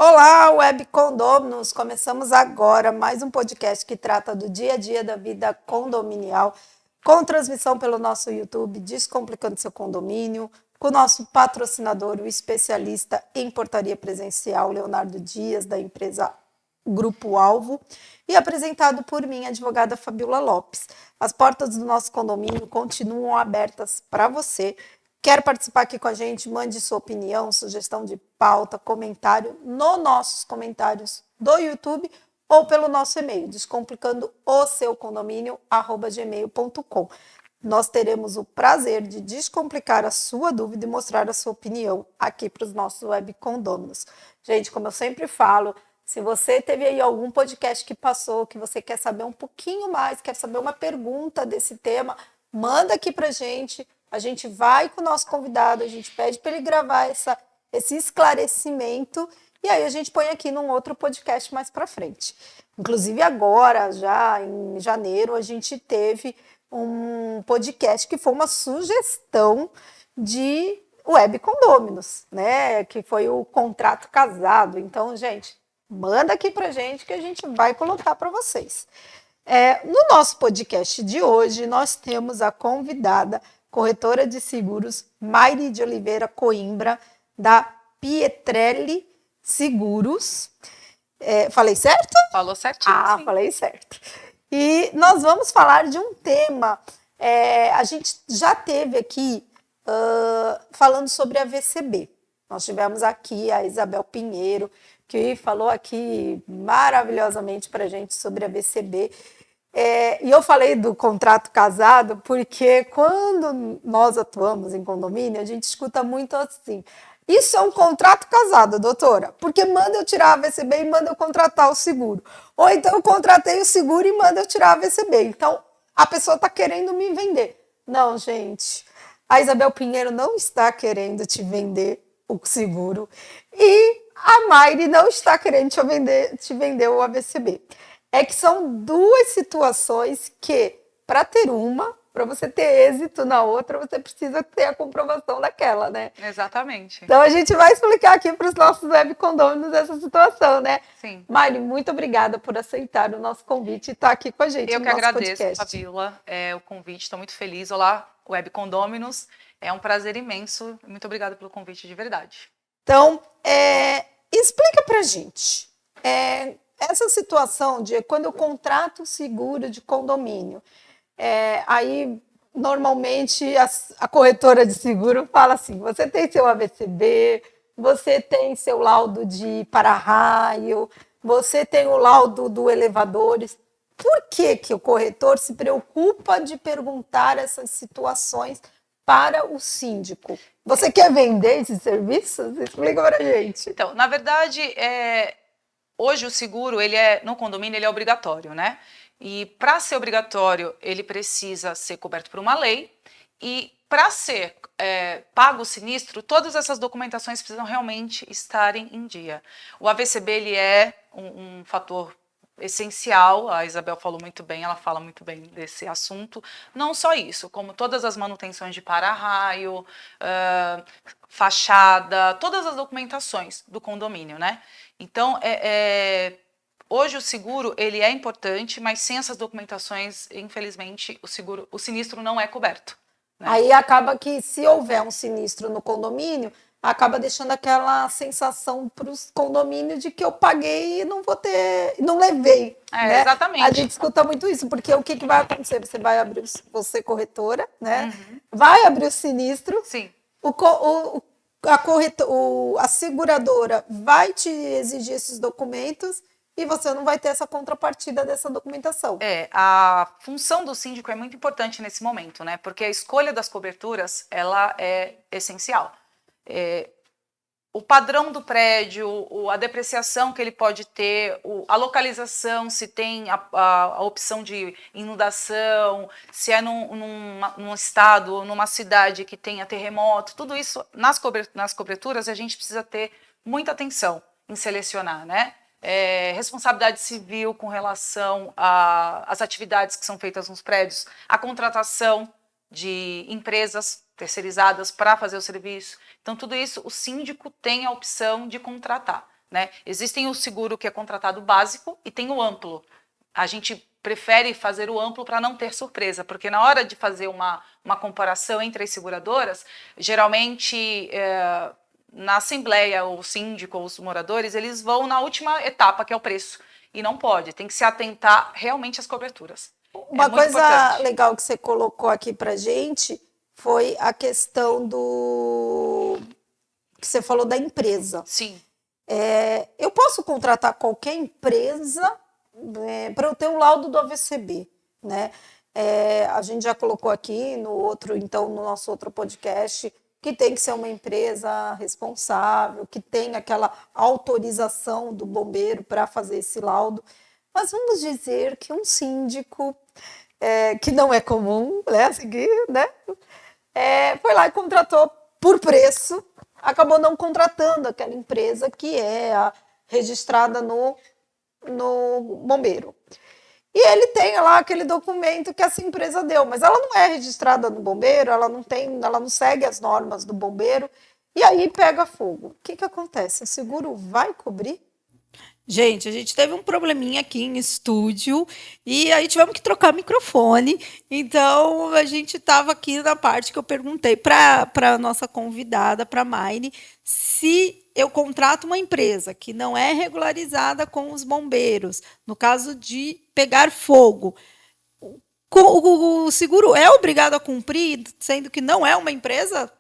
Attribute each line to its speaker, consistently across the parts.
Speaker 1: Olá, Web Condôminos! Começamos agora mais um podcast que trata do dia a dia da vida condominial, com transmissão pelo nosso YouTube, Descomplicando Seu Condomínio, com o nosso patrocinador, o especialista em portaria presencial, Leonardo Dias, da empresa Grupo Alvo, e apresentado por mim, a advogada Fabiola Lopes. As portas do nosso condomínio continuam abertas para você. Quer participar aqui com a gente? Mande sua opinião, sugestão de pauta, comentário nos nossos comentários do YouTube ou pelo nosso e-mail, descomplicandoseucondomínio@gmail.com. Nós teremos o prazer de descomplicar a sua dúvida e mostrar a sua opinião aqui para os nossos web condôminos. Gente, como eu sempre falo, se você teve aí algum podcast que passou, que você quer saber um pouquinho mais, quer saber uma pergunta desse tema, manda aqui para a gente vai com o nosso convidado, a gente pede para ele gravar esse esclarecimento e aí a gente põe aqui num outro podcast mais para frente. Inclusive agora, já em janeiro, a gente teve um podcast que foi uma sugestão de web condôminos, né? Que foi o contrato casado. Então, gente, manda aqui para a gente que a gente vai colocar para vocês. No nosso podcast de hoje, nós temos a convidada corretora de seguros Maire de Oliveira Coimbra, da Pietrelli Seguros. Falei certo?
Speaker 2: Falou certinho. Sim.
Speaker 1: Falei certo. E nós vamos falar de um tema, a gente já teve aqui falando sobre a VCB. Nós tivemos aqui a Isabel Pinheiro, que falou aqui maravilhosamente para a gente sobre a VCB. E eu falei do contrato casado porque quando nós atuamos em condomínio, a gente escuta muito assim, isso é um contrato casado, doutora, porque manda eu tirar a VCB e manda eu contratar o seguro. Ou então eu contratei o seguro e manda eu tirar a VCB. Então, a pessoa está querendo me vender. Não, gente, a Isabel Pinheiro não está querendo te vender o seguro e a Maire não está querendo te vender o AVCB. É que são duas situações que, para ter uma, para você ter êxito na outra, você precisa ter a comprovação daquela, né?
Speaker 2: Exatamente.
Speaker 1: Então a gente vai explicar aqui para os nossos web condôminos essa situação, né?
Speaker 2: Sim.
Speaker 1: Maire, muito obrigada por aceitar o nosso convite e estar aqui com a gente
Speaker 2: no
Speaker 1: nosso
Speaker 2: agradeço,
Speaker 1: podcast.
Speaker 2: Fabiola, o convite, estou muito feliz. Olá, web condôminos, é um prazer imenso. Muito obrigada pelo convite de verdade.
Speaker 1: Então, explica para a gente. Essa situação de quando eu contrato seguro de condomínio, aí normalmente a corretora de seguro fala assim, você tem seu AVCB, você tem seu laudo de para-raio, você tem o laudo do elevadores. Por que o corretor se preocupa de perguntar essas situações para o síndico? Você quer vender esses serviços? Explica para a gente.
Speaker 2: Então, na verdade, hoje o seguro, no condomínio, ele é obrigatório, né? E para ser obrigatório, ele precisa ser coberto por uma lei e para ser pago o sinistro, todas essas documentações precisam realmente estarem em dia. O AVCB, ele é um fator essencial, a Isabel falou muito bem, ela fala muito bem desse assunto. Não só isso, como todas as manutenções de para-raio, fachada, todas as documentações do condomínio, né? Então, hoje o seguro ele é importante, mas sem essas documentações, infelizmente, o sinistro não é coberto. Né?
Speaker 1: Aí acaba que, se houver um sinistro no condomínio, acaba deixando aquela sensação para os condomínios de que eu paguei e não vou ter, não levei. Né?
Speaker 2: Exatamente.
Speaker 1: A gente escuta muito isso, porque o que vai acontecer? Você vai abrir, você corretora, né? Vai abrir o sinistro.
Speaker 2: Sim.
Speaker 1: A seguradora vai te exigir esses documentos e você não vai ter essa contrapartida dessa documentação.
Speaker 2: A função do síndico é muito importante nesse momento, né? Porque a escolha das coberturas, ela é essencial. O padrão do prédio, a depreciação que ele pode ter, a localização, se tem a opção de inundação, se é num estado ou numa cidade que tenha terremoto, tudo isso nas coberturas a gente precisa ter muita atenção em selecionar, né? Responsabilidade civil com relação às atividades que são feitas nos prédios, a contratação de empresas terceirizadas para fazer o serviço. Então, tudo isso o síndico tem a opção de contratar. né? Existem o seguro que é contratado básico e tem o amplo. A gente prefere fazer o amplo para não ter surpresa, porque na hora de fazer uma comparação entre as seguradoras, geralmente na assembleia, o síndico ou os moradores, eles vão na última etapa, que é o preço. E não pode, tem que se atentar realmente às coberturas.
Speaker 1: Uma coisa
Speaker 2: importante.
Speaker 1: legal que você colocou aqui para gente foi a questão do que você falou da empresa.
Speaker 2: Sim.
Speaker 1: Eu posso contratar qualquer empresa para eu ter o laudo do AVCB, né? A gente já colocou aqui no nosso outro podcast, que tem que ser uma empresa responsável, que tem aquela autorização do bombeiro para fazer esse laudo. Mas vamos dizer que um síndico, que não é comum, né, seguir, né, foi lá e contratou por preço, acabou não contratando aquela empresa que é registrada no bombeiro. E ele tem lá aquele documento que essa empresa deu, mas ela não é registrada no bombeiro, ela não segue as normas do bombeiro, e aí pega fogo. O que acontece? O seguro vai cobrir?
Speaker 3: Gente, a gente teve um probleminha aqui em estúdio e aí tivemos que trocar microfone. Então, a gente estava aqui na parte que eu perguntei para a nossa convidada, para a Maine, se eu contrato uma empresa que não é regularizada com os bombeiros, no caso de pegar fogo, o seguro é obrigado a cumprir, sendo que não é uma empresa?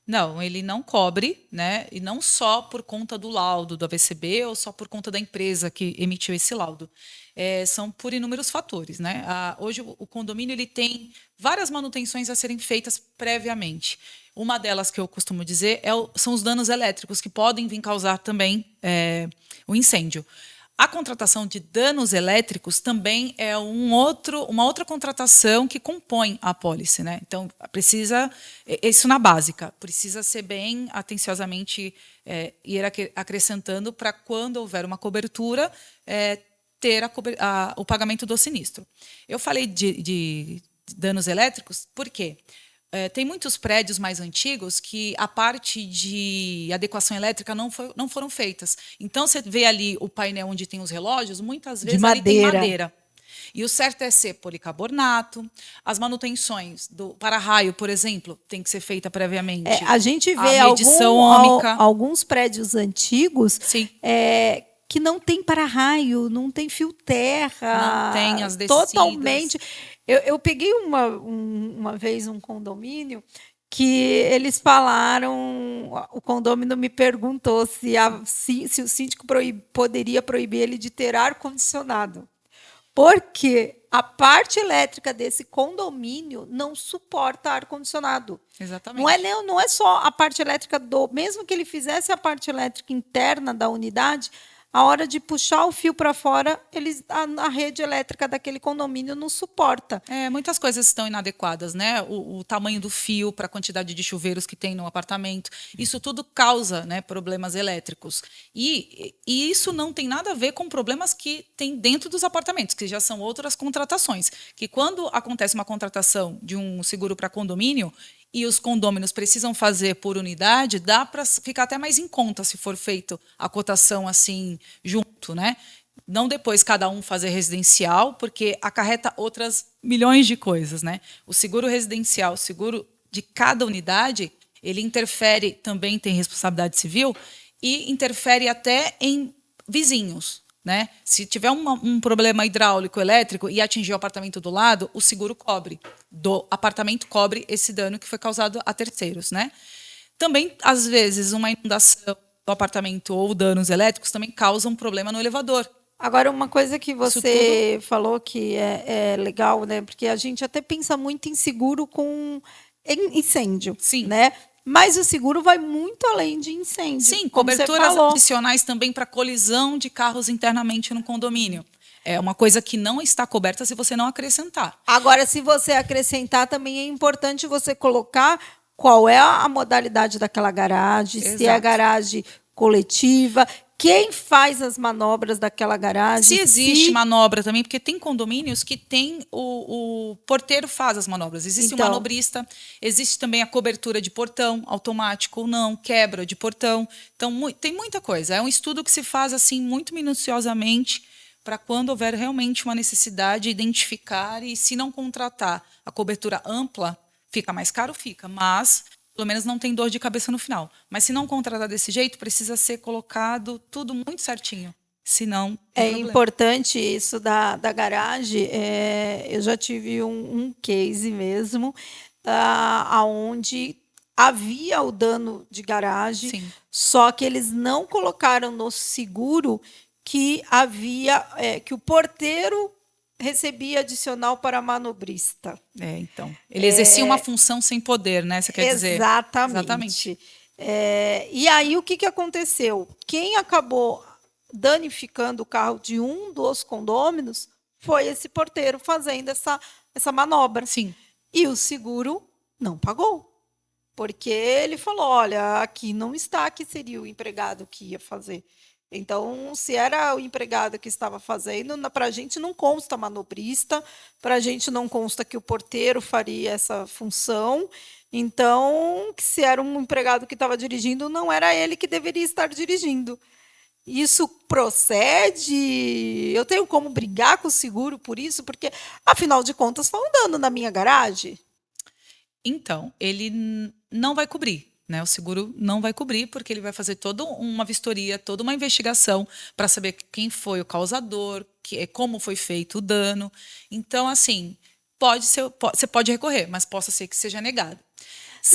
Speaker 4: Não, ele não cobre, né? E não só por conta do laudo do AVCB ou só por conta da empresa que emitiu esse laudo. São por inúmeros fatores, né? Hoje o condomínio ele tem várias manutenções a serem feitas previamente. Uma delas que eu costumo dizer são os danos elétricos que podem vir causar também o incêndio. A contratação de danos elétricos também é uma outra contratação que compõe a apólice, né? Então, precisa, isso na básica, precisa ser bem atenciosamente ir acrescentando para quando houver uma cobertura, ter o pagamento do sinistro. Eu falei de danos elétricos, por quê? Tem muitos prédios mais antigos que a parte de adequação elétrica não foram feitas. Então, você vê ali o painel onde tem os relógios, muitas vezes ali tem madeira. E o certo é ser policarbonato. As manutenções do para-raio, por exemplo, tem que ser feita previamente.
Speaker 3: A gente vê alguns prédios antigos que não tem para-raio, não tem fio terra.
Speaker 4: Não tem as descidas.
Speaker 3: Totalmente. Eu peguei uma vez um condomínio que eles falaram, o condomínio me perguntou se o síndico poderia proibir ele de ter ar-condicionado. Porque a parte elétrica desse condomínio não suporta ar-condicionado.
Speaker 4: Exatamente.
Speaker 3: Não é só a parte elétrica mesmo que ele fizesse a parte elétrica interna da unidade, a hora de puxar o fio para fora, a rede elétrica daquele condomínio não suporta.
Speaker 4: Muitas coisas estão inadequadas, né? O tamanho do fio para a quantidade de chuveiros que tem no apartamento. Isso tudo causa, né, problemas elétricos. E isso não tem nada a ver com problemas que tem dentro dos apartamentos, que já são outras contratações. Que quando acontece uma contratação de um seguro para condomínio, e os condôminos precisam fazer por unidade, dá para ficar até mais em conta se for feito a cotação assim junto, né? Não depois cada um fazer residencial, porque acarreta outras milhões de coisas, né? O seguro residencial, o seguro de cada unidade, ele interfere, também tem responsabilidade civil, e interfere até em vizinhos. Né? Se tiver um problema hidráulico, elétrico e atingir o apartamento do lado, o seguro do apartamento cobre esse dano que foi causado a terceiros. Né? Também, às vezes, uma inundação do apartamento ou danos elétricos também causam um problema no elevador.
Speaker 3: Agora, uma coisa que você falou que é legal, né? Porque a gente até pensa muito em seguro com incêndio.
Speaker 4: Sim.
Speaker 3: Né? Mas o seguro vai muito além de incêndio.
Speaker 4: Sim, coberturas adicionais também para colisão de carros internamente no condomínio. É uma coisa que não está coberta se você não acrescentar.
Speaker 3: Agora, se você acrescentar, também é importante você colocar qual é a modalidade daquela garagem, se é a garagem coletiva, quem faz as manobras daquela garagem.
Speaker 4: Se existe manobra também, porque tem condomínios que tem o porteiro faz as manobras. Existe
Speaker 3: Então.
Speaker 4: um manobrista, existe também a cobertura de portão, automático ou não, quebra de portão. Então, tem muita coisa. É um estudo que se faz assim muito minuciosamente para quando houver realmente uma necessidade, identificar e, se não contratar a cobertura ampla, fica mais caro, fica, mas pelo menos não tem dor de cabeça no final. Mas se não contratar desse jeito, precisa ser colocado tudo muito certinho. Senão, tem
Speaker 3: É
Speaker 4: problema.
Speaker 3: importante isso da garagem. Eu já tive um case mesmo, onde havia o dano de garagem,
Speaker 4: Sim.
Speaker 3: só que eles não colocaram no seguro que havia que o porteiro recebia adicional para manobrista.
Speaker 4: Então. Ele exercia uma função sem poder, né? Você quer dizer?
Speaker 3: Exatamente. E aí, o que aconteceu? Quem acabou danificando o carro de um dos condôminos foi esse porteiro fazendo essa manobra.
Speaker 4: Sim.
Speaker 3: E o seguro não pagou. Porque ele falou, olha, aqui não está, que seria o empregado que ia fazer. Então, se era o empregado que estava fazendo, para a gente não consta manobrista, para a gente não consta que o porteiro faria essa função. Então, se era um empregado que estava dirigindo, não era ele que deveria estar dirigindo. Isso procede? Eu tenho como brigar com o seguro por isso? Porque, afinal de contas, foi um dano na minha garagem.
Speaker 4: Então, ele não vai cobrir. Né, o seguro não vai cobrir, porque ele vai fazer toda uma vistoria, toda uma investigação para saber quem foi o causador, como foi feito o dano. Então, assim, você pode recorrer, mas possa ser que seja negado.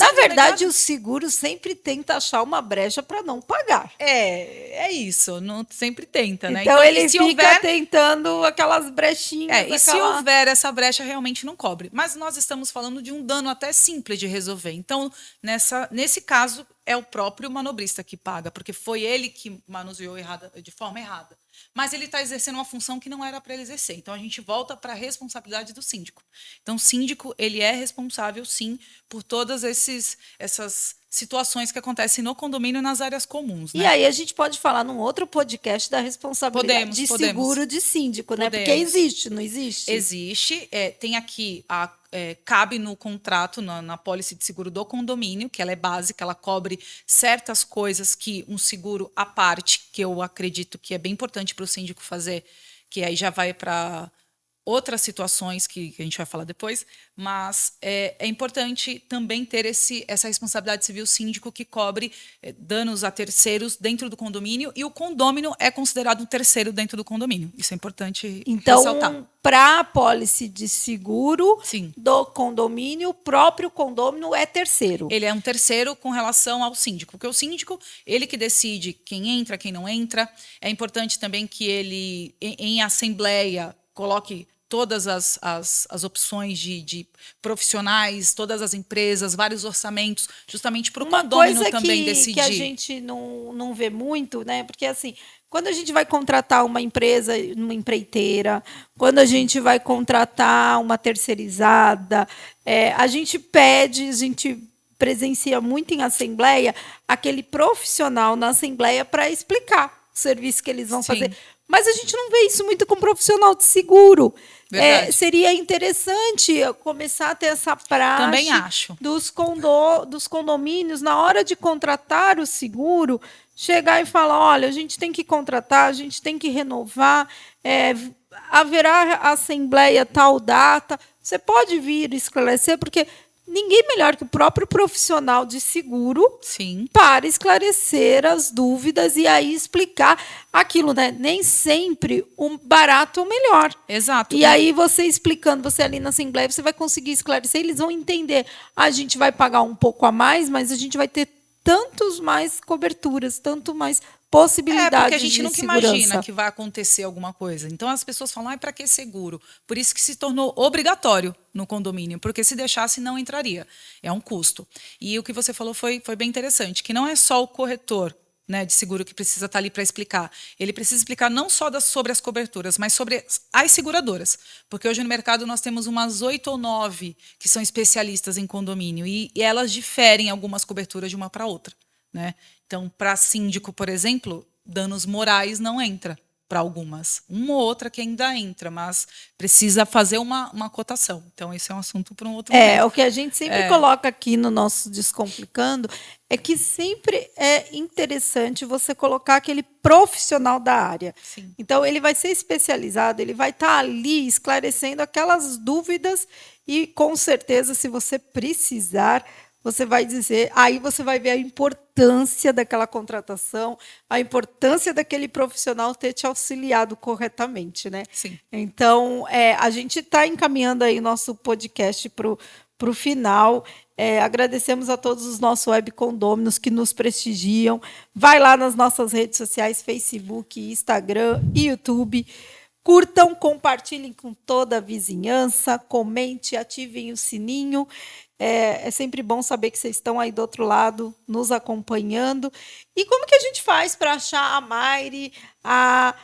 Speaker 3: Na verdade, o seguro sempre tenta achar uma brecha para não pagar.
Speaker 4: É isso, não, sempre tenta, né?
Speaker 3: Então ele fica tentando aquelas brechinhas.
Speaker 4: E se houver essa brecha, realmente não cobre. Mas nós estamos falando de um dano até simples de resolver. Então, nesse caso, é o próprio manobrista que paga, porque foi ele que manuseou de forma errada. Mas ele está exercendo uma função que não era para ele exercer. Então, a gente volta para a responsabilidade do síndico. Então, o síndico, ele é responsável, sim, por todas essas situações que acontecem no condomínio e nas áreas comuns. Né?
Speaker 3: E aí a gente pode falar num outro podcast da responsabilidade de seguro de síndico, né? Porque existe, não existe?
Speaker 4: Existe. Tem aqui, cabe no contrato, na apólice de seguro do condomínio, que ela é básica, ela cobre certas coisas que um seguro à parte, que eu acredito que é bem importante para o síndico fazer, que aí já vai para outras situações que a gente vai falar depois, mas é importante também ter essa responsabilidade civil síndico que cobre danos a terceiros dentro do condomínio, e o condômino é considerado um terceiro dentro do condomínio. Isso é importante ressaltar.
Speaker 3: Então, para a apólice de seguro
Speaker 4: Sim.
Speaker 3: do condomínio, o próprio condômino é terceiro.
Speaker 4: Ele é um terceiro com relação ao síndico, porque o síndico, ele que decide quem entra, quem não entra. É importante também que ele, em assembleia, coloque todas as opções de profissionais, todas as empresas, vários orçamentos, justamente para o condômino também decidir.
Speaker 3: Que a gente não vê muito, né? Porque, assim, quando a gente vai contratar uma empresa, uma empreiteira, quando a gente vai contratar uma terceirizada, a gente presencia muito em assembleia aquele profissional na assembleia para explicar o serviço que eles vão fazer. Mas a gente não vê isso muito com profissional de seguro. Seria interessante começar a ter essa prática.
Speaker 4: Também acho.
Speaker 3: Dos condomínios, na hora de contratar o seguro, chegar e falar, olha, a gente tem que contratar, a gente tem que renovar, haverá assembleia tal data. Você pode vir esclarecer, porque ninguém melhor que o próprio profissional de seguro para esclarecer as dúvidas e aí explicar aquilo, né? Nem sempre o barato é o melhor.
Speaker 4: Exato.
Speaker 3: E aí você explicando, você ali na assembleia, você vai conseguir esclarecer, eles vão entender. A gente vai pagar um pouco a mais, mas a gente vai ter tantos mais coberturas, tanto mais possibilidades
Speaker 4: porque a gente nunca
Speaker 3: segurança.
Speaker 4: Imagina que vai acontecer alguma coisa. Então as pessoas falam, para que seguro? Por isso que se tornou obrigatório no condomínio, porque se deixasse não entraria. É um custo. E o que você falou foi bem interessante, que não é só o corretor, né, de seguro que precisa estar ali para explicar. Ele precisa explicar não só sobre as coberturas, mas sobre as seguradoras. Porque hoje no mercado nós temos umas 8 ou 9 que são especialistas em condomínio e elas diferem algumas coberturas de uma para outra. Né? Então, para síndico, por exemplo, danos morais não entra para algumas. Uma ou outra que ainda entra, mas precisa fazer uma cotação. Então, esse é um assunto para um outro momento.
Speaker 3: O que a gente sempre coloca aqui no nosso Descomplicando é que sempre é interessante você colocar aquele profissional da área.
Speaker 4: Sim.
Speaker 3: Então, ele vai ser especializado, ele vai estar ali esclarecendo aquelas dúvidas e, com certeza, se você precisar, você vai dizer, aí você vai ver a importância daquela contratação, a importância daquele profissional ter te auxiliado corretamente, né?
Speaker 4: Sim.
Speaker 3: Então, a gente está encaminhando aí nosso podcast para o final. Agradecemos a todos os nossos webcondôminos que nos prestigiam. Vai lá nas nossas redes sociais, Facebook, Instagram e YouTube. Curtam, compartilhem com toda a vizinhança, comente, ativem o sininho. É sempre bom saber que vocês estão aí do outro lado, nos acompanhando. E como que a gente faz para achar a Mayri, agora,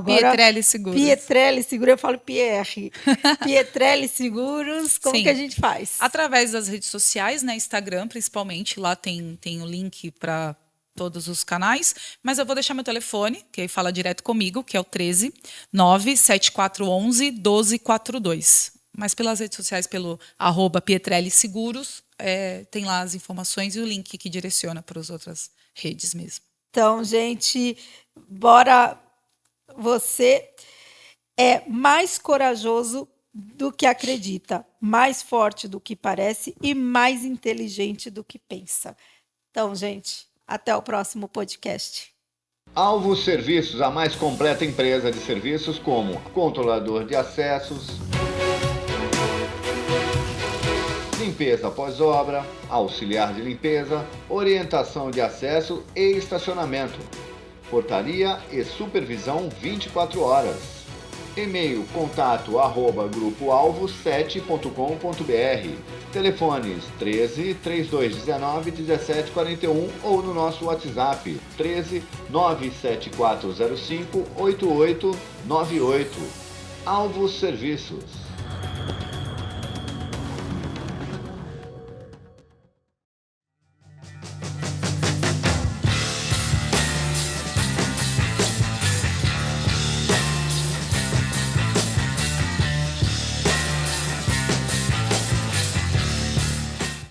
Speaker 4: Pietrelli Seguros.
Speaker 3: Pietrelli Seguros, eu falo Pierre. Pietrelli Seguros, como
Speaker 4: Sim.
Speaker 3: que a gente faz?
Speaker 4: Através das redes sociais, né? Instagram, principalmente, lá tem o link para todos os canais, mas eu vou deixar meu telefone, que aí fala direto comigo, que é o 13 97411 1242. Mas pelas redes sociais, pelo @Pietrelli Seguros, tem lá as informações e o link que direciona para as outras redes mesmo.
Speaker 3: Então, gente, bora. Você é mais corajoso do que acredita, mais forte do que parece e mais inteligente do que pensa. Então, gente, até o próximo podcast.
Speaker 5: Alvos Serviços, a mais completa empresa de serviços como controlador de acessos, limpeza pós-obra, auxiliar de limpeza, orientação de acesso e estacionamento, portaria e supervisão 24 horas. E-mail contato@grupoalvo7.com.br. Telefones 13 3219 1741 ou no nosso WhatsApp 13 97405 8898. Alvos Serviços.